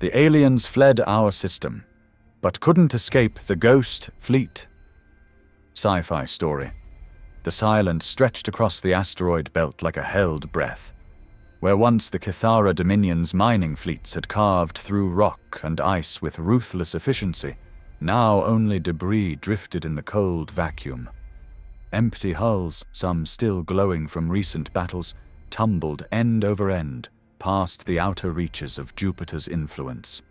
The aliens fled our system, but couldn't escape the Ghost Fleet. Sci-Fi Story. The silence stretched across the asteroid belt like a held breath. Where once the Kithara Dominion's mining fleets had carved through rock and ice with ruthless efficiency, now only debris drifted in the cold vacuum. Empty hulls, some still glowing from recent battles, tumbled end over end, past the outer reaches of Jupiter's influence.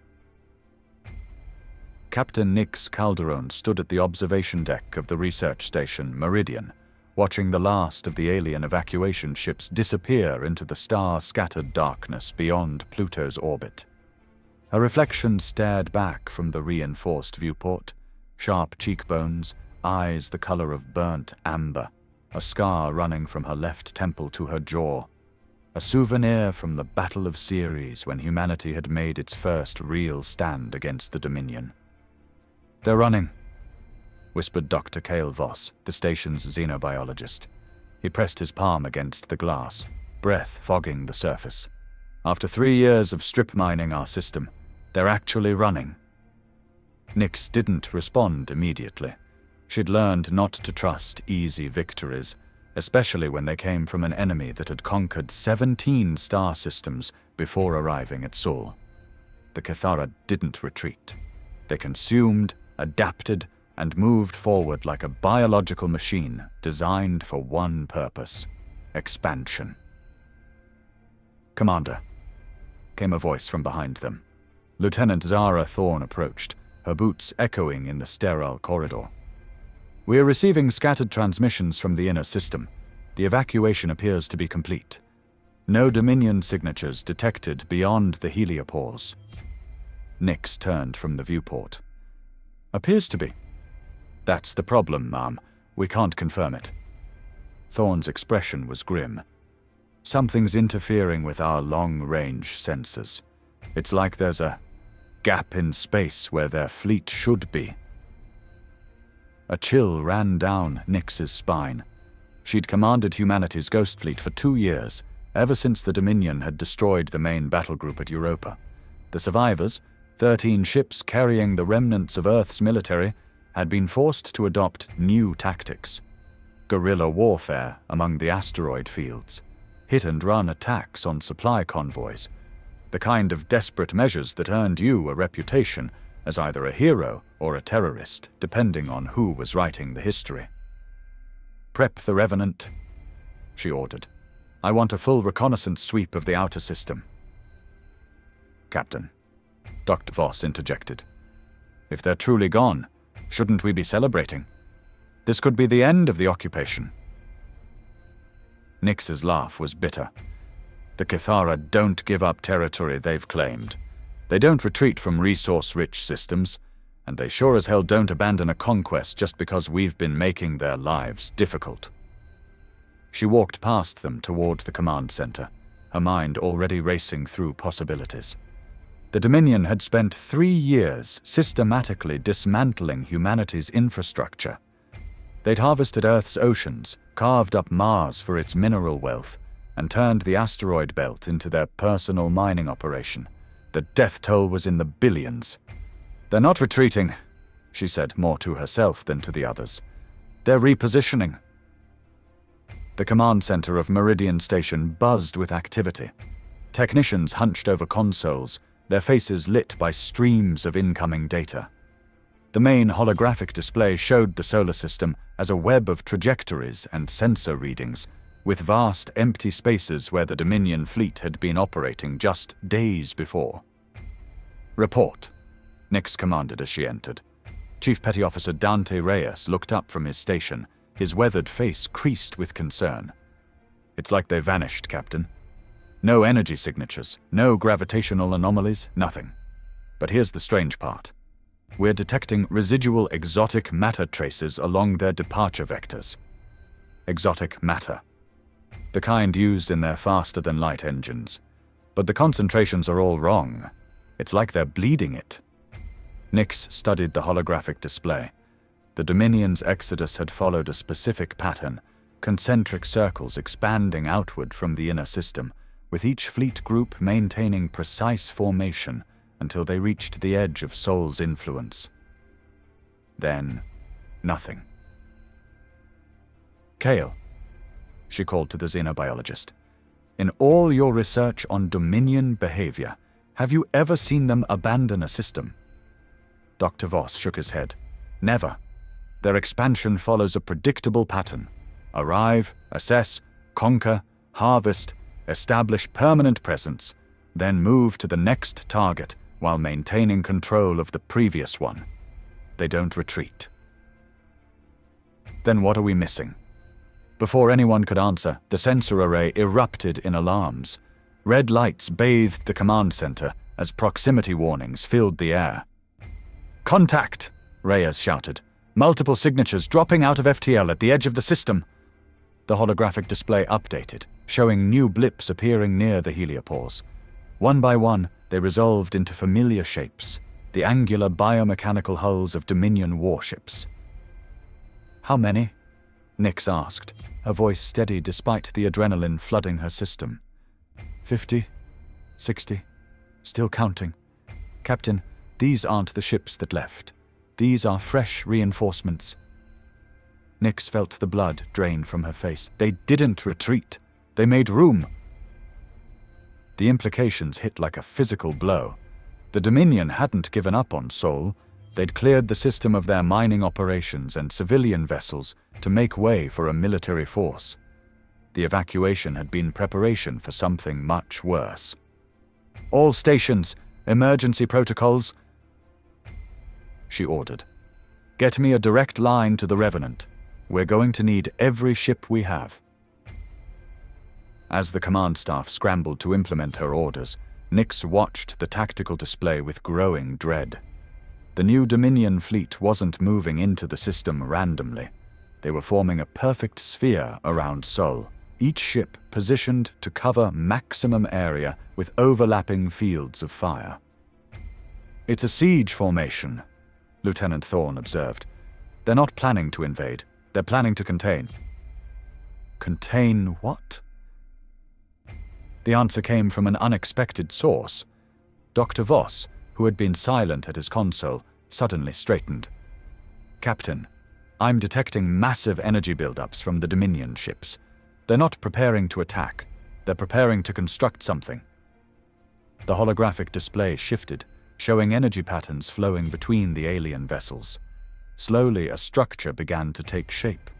Captain Nix Calderon stood at the observation deck of the research station Meridian, watching the last of the alien evacuation ships disappear into the star-scattered darkness beyond Pluto's orbit. A reflection stared back from the reinforced viewport, sharp cheekbones, eyes the color of burnt amber, a scar running from her left temple to her jaw, a souvenir from the Battle of Ceres when humanity had made its first real stand against the Dominion. "They're running," whispered Dr. Cale Voss, the station's xenobiologist. He pressed his palm against the glass, breath fogging the surface. "After 3 years of strip mining our system, they're actually running." Nix didn't respond immediately. She'd learned not to trust easy victories, especially when they came from an enemy that had conquered 17 star systems before arriving at Sol. The Kithara didn't retreat. They consumed, adapted, and moved forward like a biological machine designed for one purpose: expansion. "Commander," came a voice from behind them. Lieutenant Zara Thorne approached, her boots echoing in the sterile corridor. "We are receiving scattered transmissions from the inner system. The evacuation appears to be complete. No Dominion signatures detected beyond the heliopause." Nix turned from the viewport. "Appears to be." "That's the problem, ma'am. We can't confirm it." Thorne's expression was grim. "Something's interfering with our long-range sensors. It's like there's a gap in space where their fleet should be." A chill ran down Nix's spine. She'd commanded humanity's Ghost Fleet for 2 years, ever since the Dominion had destroyed the main battle group at Europa. The survivors, 13 ships carrying the remnants of Earth's military, had been forced to adopt new tactics. Guerrilla warfare among the asteroid fields, hit-and-run attacks on supply convoys, the kind of desperate measures that earned you a reputation as either a hero or a terrorist, depending on who was writing the history. "Prep the Revenant," she ordered. "I want a full reconnaissance sweep of the outer system." "Captain," Dr. Voss interjected, "if they're truly gone, shouldn't we be celebrating? This could be the end of the occupation." Nix's laugh was bitter. "The Kithara don't give up territory they've claimed. They don't retreat from resource-rich systems, and they sure as hell don't abandon a conquest just because we've been making their lives difficult." She walked past them toward the command center, her mind already racing through possibilities. The Dominion had spent 3 years systematically dismantling humanity's infrastructure. They'd harvested Earth's oceans, carved up Mars for its mineral wealth, and turned the asteroid belt into their personal mining operation. The death toll was in the billions. "They're not retreating," she said, more to herself than to the others. "They're repositioning." The command center of Meridian Station buzzed with activity. Technicians hunched over consoles, their faces lit by streams of incoming data. The main holographic display showed the solar system as a web of trajectories and sensor readings, with vast empty spaces where the Dominion fleet had been operating just days before. "Report," Nix commanded as she entered. Chief Petty Officer Dante Reyes looked up from his station, his weathered face creased with concern. "It's like they vanished, Captain. No energy signatures, no gravitational anomalies, nothing. But here's the strange part. We're detecting residual exotic matter traces along their departure vectors. Exotic matter. The kind used in their faster-than-light engines. But the concentrations are all wrong. It's like they're bleeding it." Nix studied the holographic display. The Dominion's exodus had followed a specific pattern, concentric circles expanding outward from the inner system, with each fleet group maintaining precise formation until they reached the edge of Sol's influence. Then, nothing. Kale, she called to the xenobiologist. In all your research on Dominion behavior, have you ever seen them abandon a system? Dr. Voss shook his head. Never. Their expansion follows a predictable pattern. Arrive, assess, conquer, harvest, establish permanent presence, then move to the next target while maintaining control of the previous one. They don't retreat. Then what are we missing? Before anyone could answer, the sensor array erupted in alarms. Red lights bathed the command center as proximity warnings filled the air. "Contact!" Reyes shouted. "Multiple signatures dropping out of FTL at the edge of the system." The holographic display updated, showing new blips appearing near the heliopause. One by one, they resolved into familiar shapes, the angular biomechanical hulls of Dominion warships. "How many?" Nix asked, her voice steady despite the adrenaline flooding her system. 50, 60, still counting. Captain, these aren't the ships that left. These are fresh reinforcements. Nix felt the blood drain from her face. They didn't retreat. They made room. The implications hit like a physical blow. The Dominion hadn't given up on Sol. They'd cleared the system of their mining operations and civilian vessels to make way for a military force. The evacuation had been preparation for something much worse. "All stations, emergency protocols," she ordered. "Get me a direct line to the Revenant. We're going to need every ship we have." As the command staff scrambled to implement her orders, Nix watched the tactical display with growing dread. The new Dominion fleet wasn't moving into the system randomly. They were forming a perfect sphere around Sol, each ship positioned to cover maximum area with overlapping fields of fire. "It's a siege formation," Lieutenant Thorne observed. "They're not planning to invade. They're planning to contain." "Contain what?" The answer came from an unexpected source. Dr. Voss, who had been silent at his console, suddenly straightened. "Captain, I'm detecting massive energy buildups from the Dominion ships. They're not preparing to attack. They're preparing to construct something." The holographic display shifted, showing energy patterns flowing between the alien vessels. Slowly, a structure began to take shape.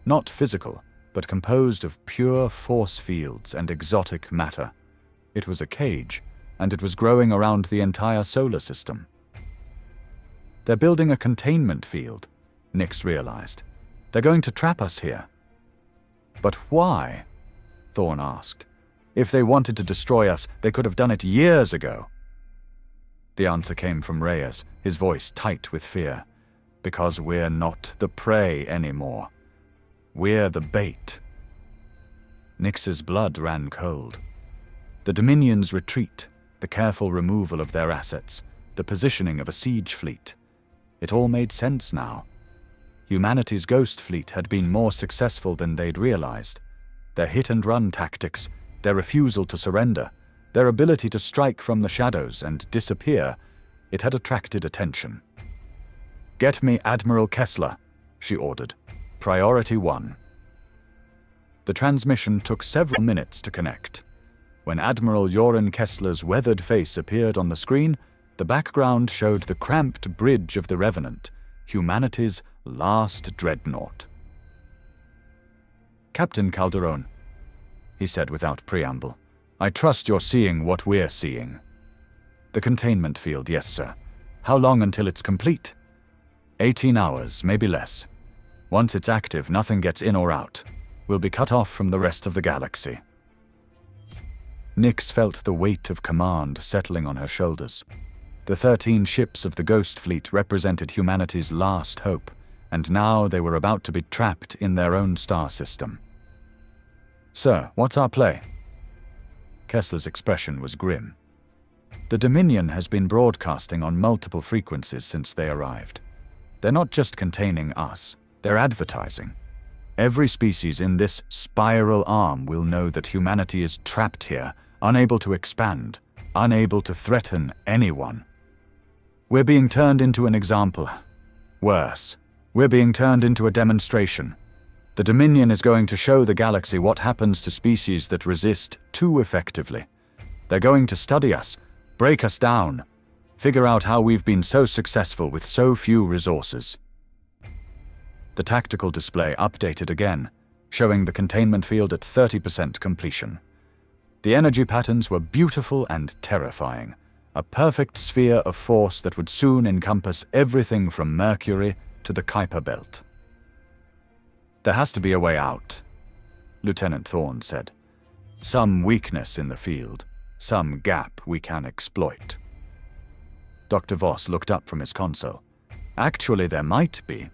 Not physical, but composed of pure force fields and exotic matter. It was a cage, and it was growing around the entire solar system. "They're building a containment field," Nix realized. "They're going to trap us here." "But why?" Thorne asked. "If they wanted to destroy us, they could have done it years ago." The answer came from Reyes, his voice tight with fear. "Because we're not the prey anymore. We're the bait." Nix's blood ran cold. The Dominion's retreat, the careful removal of their assets, the positioning of a siege fleet. It all made sense now. Humanity's Ghost Fleet had been more successful than they'd realized. Their hit-and-run tactics, their refusal to surrender, their ability to strike from the shadows and disappear, it had attracted attention. "Get me Admiral Kessler," she ordered. "Priority 1. The transmission took several minutes to connect. When Admiral Joran Kessler's weathered face appeared on the screen, the background showed the cramped bridge of the Revenant, humanity's last dreadnought. "Captain Calderon," he said without preamble, "I trust you're seeing what we're seeing." "The containment field, yes, sir. How long until it's complete?" 18 hours, maybe less. Once it's active, nothing gets in or out. We'll be cut off from the rest of the galaxy." Nix felt the weight of command settling on her shoulders. The 13 ships of the Ghost Fleet represented humanity's last hope, and now they were about to be trapped in their own star system. "Sir, what's our play?" Kessler's expression was grim. "The Dominion has been broadcasting on multiple frequencies since they arrived. They're not just containing us, they're advertising. Every species in this spiral arm will know that humanity is trapped here, unable to expand, unable to threaten anyone, We're being turned into an example. Worse, we're being turned into a demonstration. The Dominion is going to show the galaxy what happens to species that resist too effectively. They're going to study us, break us down, figure out how we've been so successful with so few resources. The tactical display updated again, showing the containment field at 30% completion. The energy patterns were beautiful and terrifying, a perfect sphere of force that would soon encompass everything from Mercury to the Kuiper Belt. "There has to be a way out," Lieutenant Thorne said. "Some weakness in the field, some gap we can exploit." Dr. Voss looked up from his console. "Actually, there might be.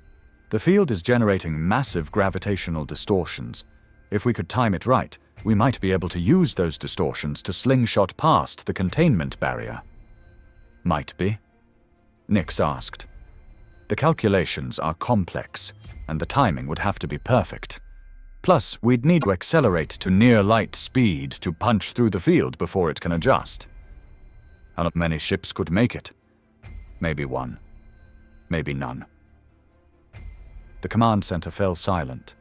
The field is generating massive gravitational distortions. If we could time it right, we might be able to use those distortions to slingshot past the containment barrier." "Might be?" Nix asked. "The calculations are complex, and the timing would have to be perfect. Plus, we'd need to accelerate to near-light speed to punch through the field before it can adjust. How many ships could make it? Maybe one. Maybe none." The command center fell silent.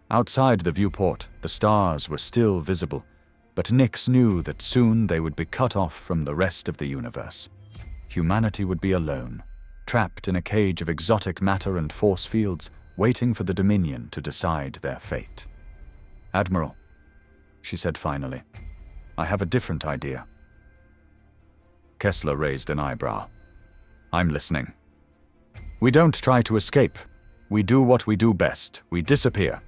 Outside the viewport, the stars were still visible, but Nix knew that soon they would be cut off from the rest of the universe. Humanity would be alone, trapped in a cage of exotic matter and force fields, waiting for the Dominion to decide their fate. "Admiral," she said finally, "I have a different idea." Kessler raised an eyebrow. "I'm listening." "We don't try to escape. We do what we do best. We disappear.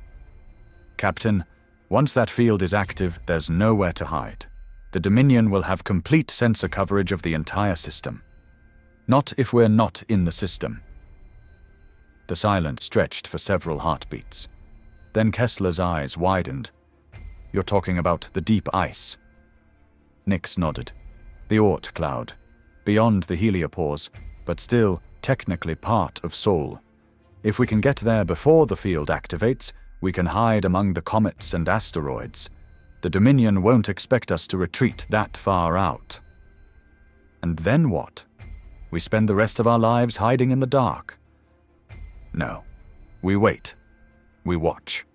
Captain, once that field is active, there's nowhere to hide. The Dominion will have complete sensor coverage of the entire system. Not if we're not in the system." The silence stretched for several heartbeats. Then Kessler's eyes widened. "You're talking about the deep ice?" Nix nodded. "The Oort cloud. Beyond the heliopause, but still technically part of Sol. If we can get there before the field activates, we can hide among the comets and asteroids. The Dominion won't expect us to retreat that far out." "And then what? We spend the rest of our lives hiding in the dark?" "No. We wait. We watch.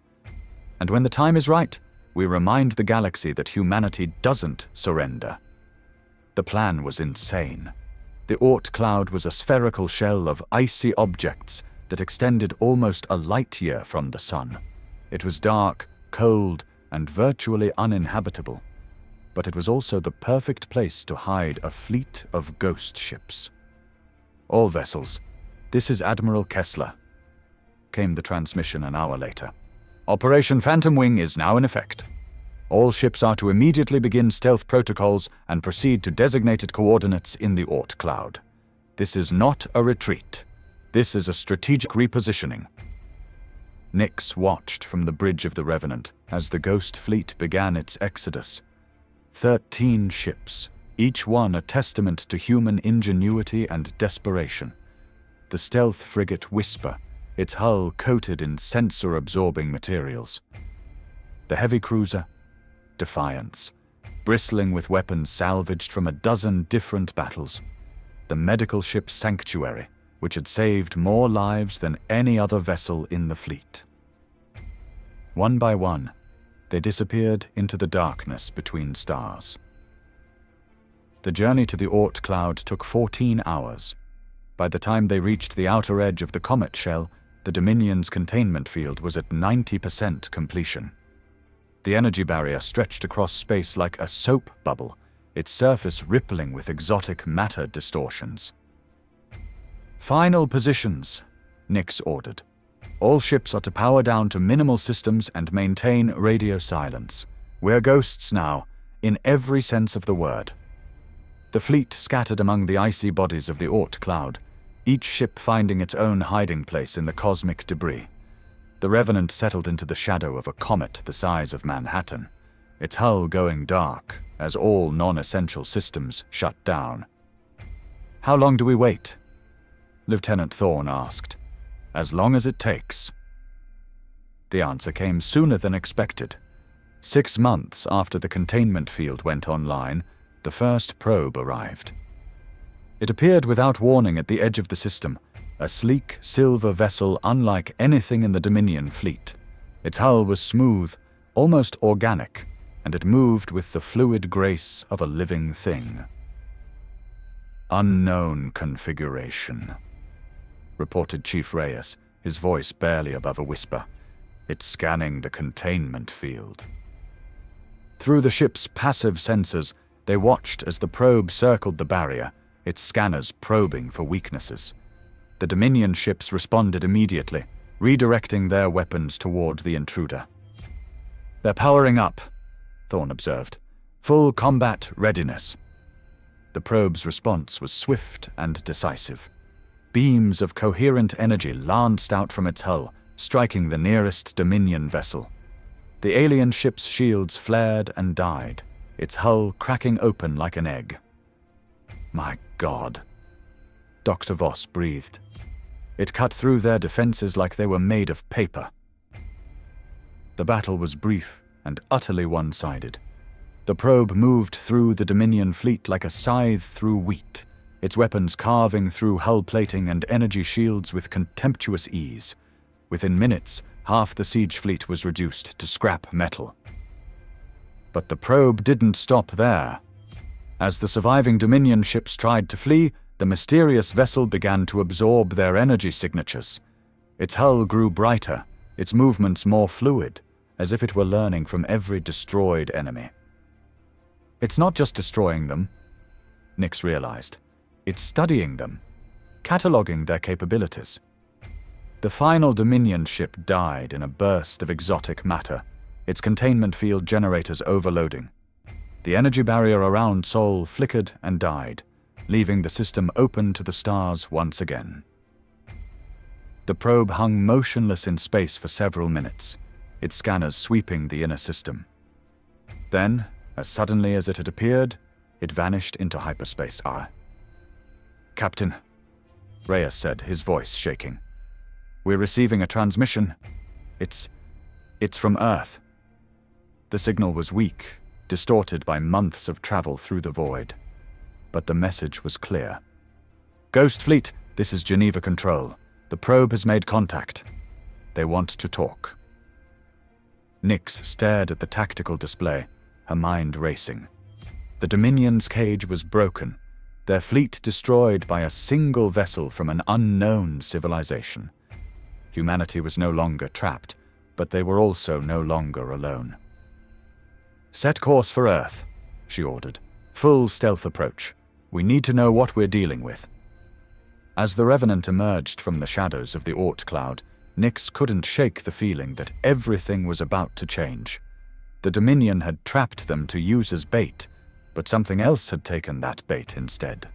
And when the time is right, we remind the galaxy that humanity doesn't surrender." The plan was insane. The Oort cloud was a spherical shell of icy objects that extended almost a light year from the sun. It was dark, cold, and virtually uninhabitable. But it was also the perfect place to hide a fleet of ghost ships. "All vessels, this is Admiral Kessler," came the transmission an hour later. "Operation Phantom Wing is now in effect. All ships are to immediately begin stealth protocols and proceed to designated coordinates in the Oort cloud. This is not a retreat. This is a strategic repositioning." Nix watched from the bridge of the Revenant as the Ghost Fleet began its exodus. 13 ships, each one a testament to human ingenuity and desperation. The stealth frigate Whisper, its hull coated in sensor-absorbing materials. The heavy cruiser, Defiance, bristling with weapons salvaged from a dozen different battles. The medical ship Sanctuary, which had saved more lives than any other vessel in the fleet. One by one, they disappeared into the darkness between stars. The journey to the Oort cloud took 14 hours. By the time they reached the outer edge of the comet shell, the Dominion's containment field was at 90% completion. The energy barrier stretched across space like a soap bubble, its surface rippling with exotic matter distortions. "Final positions," Nix ordered. "All ships are to power down to minimal systems and maintain radio silence. We're ghosts now, in every sense of the word." The fleet scattered among the icy bodies of the Oort cloud, each ship finding its own hiding place in the cosmic debris. The Revenant settled into the shadow of a comet the size of Manhattan, its hull going dark as all non-essential systems shut down. "How long do we wait?" Lieutenant Thorne asked. "As long as it takes." The answer came sooner than expected. 6 months after the containment field went online, the first probe arrived. It appeared without warning at the edge of the system, a sleek, silver vessel unlike anything in the Dominion fleet. Its hull was smooth, almost organic, and it moved with the fluid grace of a living thing. "Unknown configuration," reported Chief Reyes, his voice barely above a whisper. "It's scanning the containment field." Through the ship's passive sensors, they watched as the probe circled the barrier, its scanners probing for weaknesses. The Dominion ships responded immediately, redirecting their weapons toward the intruder. "They're powering up," Thorne observed. "Full combat readiness." The probe's response was swift and decisive. Beams of coherent energy lanced out from its hull, striking the nearest Dominion vessel. The alien ship's shields flared and died, its hull cracking open like an egg. "My God," Dr. Voss breathed. It cut through their defenses like they were made of paper. The battle was brief and utterly one-sided. The probe moved through the Dominion fleet like a scythe through wheat, its weapons carving through hull plating and energy shields with contemptuous ease. Within minutes, half the siege fleet was reduced to scrap metal. But the probe didn't stop there. As the surviving Dominion ships tried to flee, the mysterious vessel began to absorb their energy signatures. Its hull grew brighter, its movements more fluid, as if it were learning from every destroyed enemy. "It's not just destroying them," Nix realized. "It's studying them, cataloging their capabilities." The final Dominion ship died in a burst of exotic matter, its containment field generators overloading. The energy barrier around Sol flickered and died, leaving the system open to the stars once again. The probe hung motionless in space for several minutes, its scanners sweeping the inner system. Then, as suddenly as it had appeared, it vanished into hyperspace. "Captain," Reyes said, his voice shaking. "We're receiving a transmission. It's from Earth." The signal was weak, distorted by months of travel through the void. But the message was clear. "Ghost Fleet, this is Geneva Control. The probe has made contact. They want to talk." Nix stared at the tactical display, her mind racing. The Dominion's cage was broken, their fleet destroyed by a single vessel from an unknown civilization. Humanity was no longer trapped, but they were also no longer alone. "Set course for Earth," she ordered. "Full stealth approach. We need to know what we're dealing with." As the Revenant emerged from the shadows of the Oort cloud, Nix couldn't shake the feeling that everything was about to change. The Dominion had trapped them to use as bait, but something else had taken that bait instead.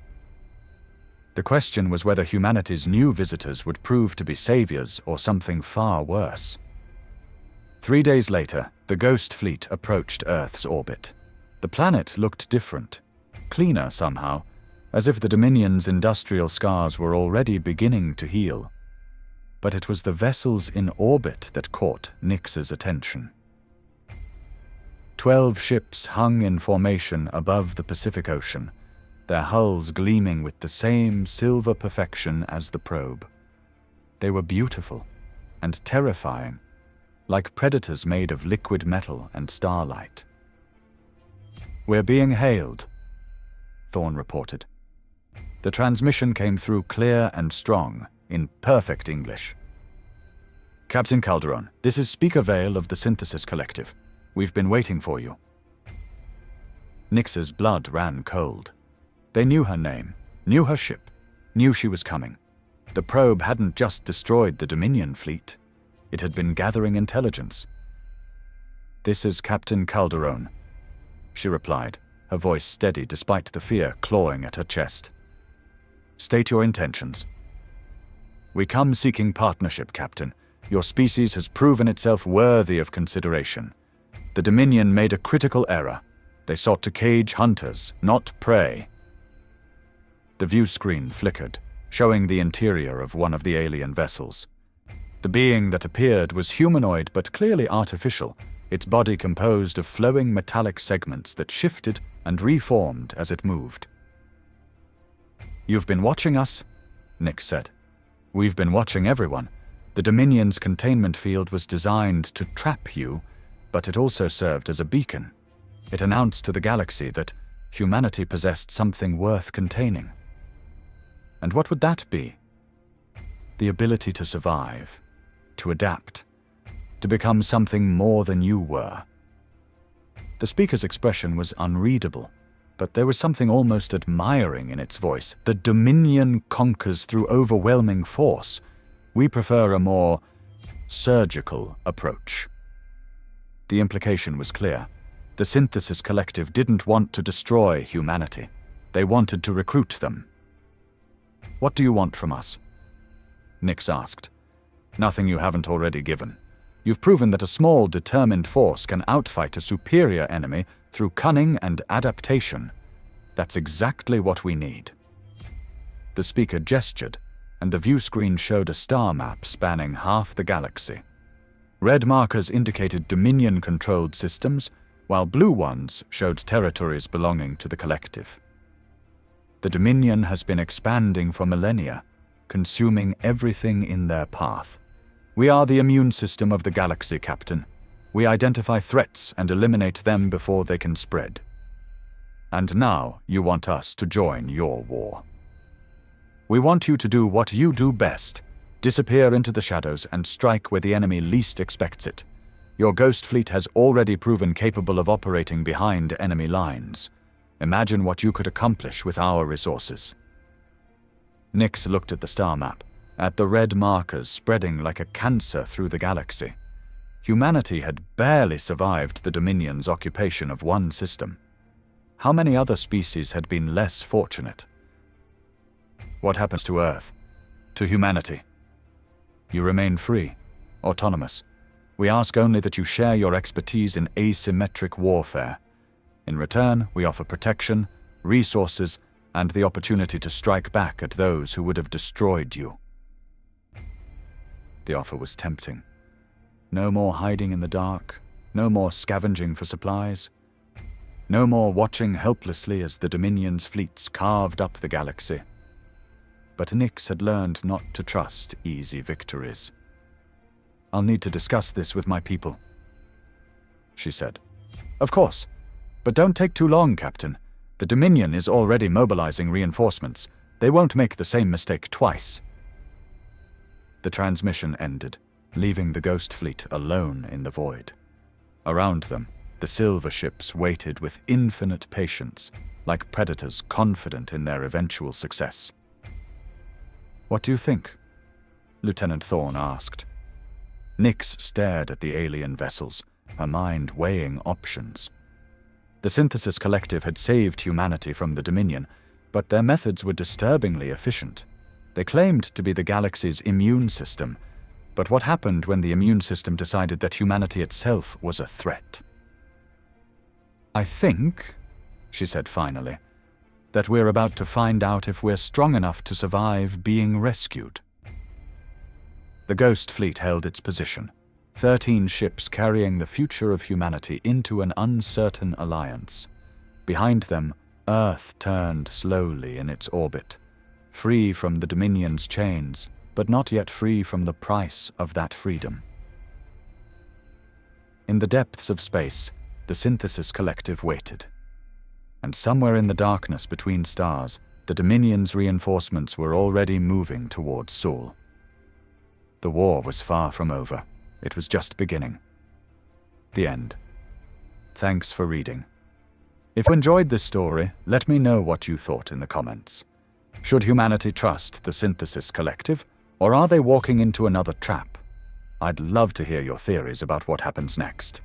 The question was whether humanity's new visitors would prove to be saviors or something far worse. 3 days later, the Ghost Fleet approached Earth's orbit. The planet looked different, cleaner somehow, as if the Dominion's industrial scars were already beginning to heal. But it was the vessels in orbit that caught Nix's attention. 12 ships hung in formation above the Pacific Ocean, their hulls gleaming with the same silver perfection as the probe. They were beautiful and terrifying, like predators made of liquid metal and starlight. "We're being hailed," Thorne reported. The transmission came through clear and strong, in perfect English. "Captain Calderon, this is Speaker Vale of the Synthesis Collective. We've been waiting for you." Nix's blood ran cold. They knew her name, knew her ship, knew she was coming. The probe hadn't just destroyed the Dominion fleet. It had been gathering intelligence. "This is Captain Calderon," she replied, her voice steady despite the fear clawing at her chest. "State your intentions." "We come seeking partnership, Captain. Your species has proven itself worthy of consideration. The Dominion made a critical error. They sought to cage hunters, not prey." The view screen flickered, showing the interior of one of the alien vessels. The being that appeared was humanoid but clearly artificial, its body composed of flowing metallic segments that shifted and reformed as it moved. "You've been watching us?" Nix said. "We've been watching everyone. The Dominion's containment field was designed to trap you, but it also served as a beacon. It announced to the galaxy that humanity possessed something worth containing. And what would that be? The ability to survive, to adapt, to become something more than you were." The speaker's expression was unreadable, but there was something almost admiring in its voice. "The Dominion conquers through overwhelming force. We prefer a more surgical approach." The implication was clear. The Synthesis Collective didn't want to destroy humanity. They wanted to recruit them. "What do you want from us?" Nix asked. "Nothing you haven't already given. You've proven that a small, determined force can outfight a superior enemy through cunning and adaptation. That's exactly what we need." The speaker gestured, and the view screen showed a star map spanning half the galaxy. Red markers indicated Dominion-controlled systems, while blue ones showed territories belonging to the Collective. The Dominion has been expanding for millennia, consuming everything in their path. "We are the immune system of the galaxy, Captain. We identify threats and eliminate them before they can spread. And now you want us to join your war. We want you to do what you do best, disappear into the shadows and strike where the enemy least expects it. Your Ghost Fleet has already proven capable of operating behind enemy lines. Imagine what you could accomplish with our resources." Nix looked at the star map, at the red markers spreading like a cancer through the galaxy. Humanity had barely survived the Dominion's occupation of one system. How many other species had been less fortunate? "What happens to Earth? To humanity?" "You remain free, autonomous. We ask only that you share your expertise in asymmetric warfare. In return, we offer protection, resources, and the opportunity to strike back at those who would have destroyed you." The offer was tempting. No more hiding in the dark, no more scavenging for supplies, no more watching helplessly as the Dominion's fleets carved up the galaxy. But Nix had learned not to trust easy victories. "I'll need to discuss this with my people," she said. "Of course, but don't take too long, Captain. The Dominion is already mobilizing reinforcements. They won't make the same mistake twice." The transmission ended, leaving the Ghost Fleet alone in the void. Around them, the silver ships waited with infinite patience, like predators confident in their eventual success. "What do you think?" Lieutenant Thorne asked. Nix stared at the alien vessels, her mind weighing options. The Synthesis Collective had saved humanity from the Dominion, but their methods were disturbingly efficient. They claimed to be the galaxy's immune system, but what happened when the immune system decided that humanity itself was a threat? "I think," she said finally, "that we're about to find out if we're strong enough to survive being rescued." The Ghost Fleet held its position, 13 ships carrying the future of humanity into an uncertain alliance. Behind them, Earth turned slowly in its orbit, free from the Dominion's chains, but not yet free from the price of that freedom. In the depths of space, the Synthesis Collective waited. And somewhere in the darkness between stars, the Dominion's reinforcements were already moving towards Sol. The war was far from over. It was just beginning. The end. Thanks for reading. If you enjoyed this story, let me know what you thought in the comments. Should humanity trust the Synthesis Collective, or are they walking into another trap? I'd love to hear your theories about what happens next.